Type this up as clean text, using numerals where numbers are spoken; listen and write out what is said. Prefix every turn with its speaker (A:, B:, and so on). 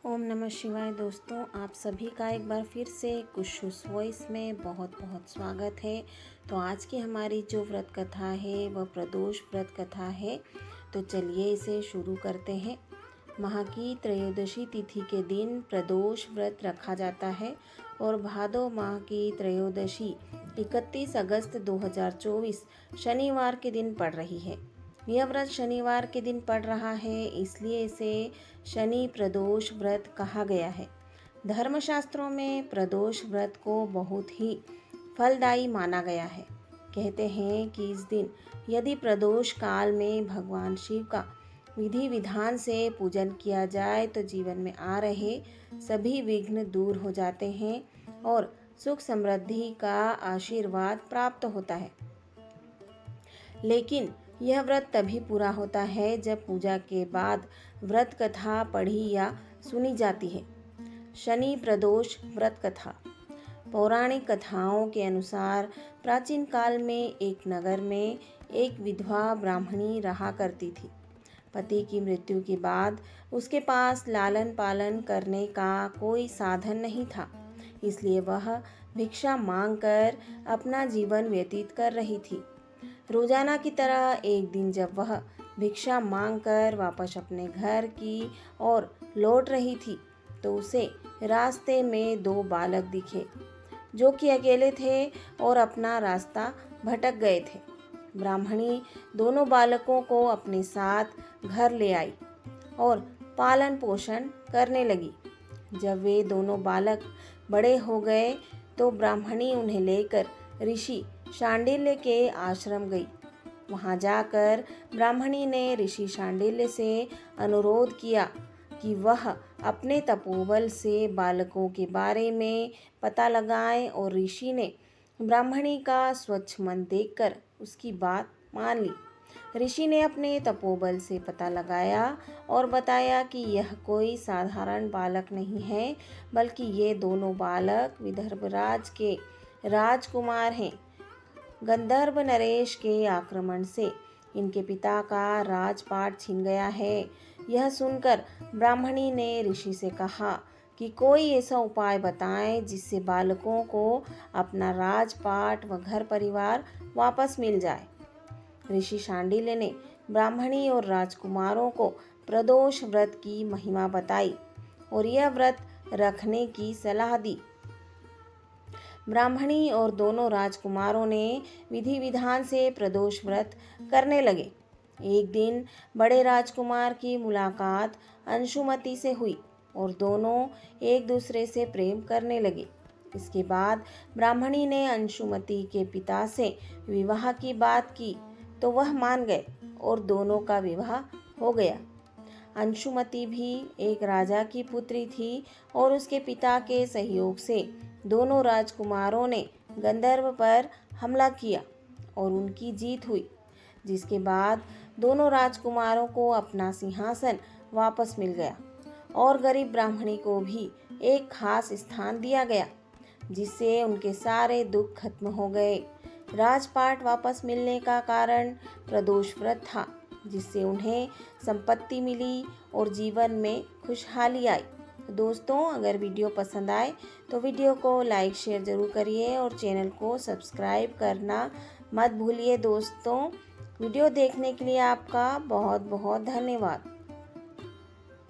A: ओम नमः शिवाय। दोस्तों, आप सभी का एक बार फिर से कुशुस वॉइस में बहुत बहुत स्वागत है। तो आज की हमारी जो व्रत कथा है वह प्रदोष व्रत कथा है। तो चलिए इसे शुरू करते हैं। माह की त्रयोदशी तिथि के दिन प्रदोष व्रत रखा जाता है और भादो माह की त्रयोदशी 31 अगस्त 2024 शनिवार के दिन पड़ रही है। यह व्रत शनिवार के दिन पड़ रहा है, इसलिए इसे शनि प्रदोष व्रत कहा गया है। धर्मशास्त्रों में प्रदोष व्रत को बहुत ही फलदायी माना गया है। कहते हैं कि इस दिन यदि प्रदोष काल में भगवान शिव का विधि विधान से पूजन किया जाए तो जीवन में आ रहे सभी विघ्न दूर हो जाते हैं और सुख समृद्धि का आशीर्वाद प्राप्त होता है। लेकिन यह व्रत तभी पूरा होता है जब पूजा के बाद व्रत कथा पढ़ी या सुनी जाती है। शनि प्रदोष व्रत कथा। पौराणिक कथाओं के अनुसार प्राचीन काल में एक नगर में एक विधवा ब्राह्मणी रहा करती थी। पति की मृत्यु के बाद उसके पास लालन पालन करने का कोई साधन नहीं था, इसलिए वह भिक्षा मांगकर अपना जीवन व्यतीत कर रही थी। रोजाना की तरह एक दिन जब वह भिक्षा मांगकर वापस अपने घर की ओर लौट रही थी तो उसे रास्ते में दो बालक दिखे जो कि अकेले थे और अपना रास्ता भटक गए थे। ब्राह्मणी दोनों बालकों को अपने साथ घर ले आई और पालन पोषण करने लगी। जब वे दोनों बालक बड़े हो गए तो ब्राह्मणी उन्हें लेकर ऋषि शांडिल्य के आश्रम गई। वहां जाकर ब्राह्मणी ने ऋषि शांडिल्य से अनुरोध किया कि वह अपने तपोबल से बालकों के बारे में पता लगाएं और ऋषि ने ब्राह्मणी का स्वच्छ मन देखकर उसकी बात मान ली। ऋषि ने अपने तपोबल से पता लगाया और बताया कि यह कोई साधारण बालक नहीं है, बल्कि ये दोनों बालक विदर्भराज के राजकुमार हैं। गंधर्व नरेश के आक्रमण से इनके पिता का राजपाट छिन गया है। यह सुनकर ब्राह्मणी ने ऋषि से कहा कि कोई ऐसा उपाय बताएं जिससे बालकों को अपना राजपाट व घर परिवार वापस मिल जाए। ऋषि शांडिल्य ने ब्राह्मणी और राजकुमारों को प्रदोष व्रत की महिमा बताई और यह व्रत रखने की सलाह दी। ब्राह्मणी और दोनों राजकुमारों ने विधि विधान से प्रदोष व्रत करने लगे। एक दिन बड़े राजकुमार की मुलाकात अंशुमति से हुई और दोनों एक दूसरे से प्रेम करने लगे। इसके बाद ब्राह्मणी ने अंशुमति के पिता से विवाह की बात की तो वह मान गए और दोनों का विवाह हो गया। अंशुमति भी एक राजा की पुत्री थी और उसके पिता के सहयोग से दोनों राजकुमारों ने गंधर्व पर हमला किया और उनकी जीत हुई, जिसके बाद दोनों राजकुमारों को अपना सिंहासन वापस मिल गया और गरीब ब्राह्मणी को भी एक खास स्थान दिया गया, जिससे उनके सारे दुख खत्म हो गए। राजपाट वापस मिलने का कारण प्रदोष व्रत था, जिससे उन्हें संपत्ति मिली और जीवन में खुशहाली आई। दोस्तों, अगर वीडियो पसंद आए तो वीडियो को लाइक शेयर ज़रूर करिए और चैनल को सब्सक्राइब करना मत भूलिए। दोस्तों, वीडियो देखने के लिए आपका बहुत बहुत धन्यवाद।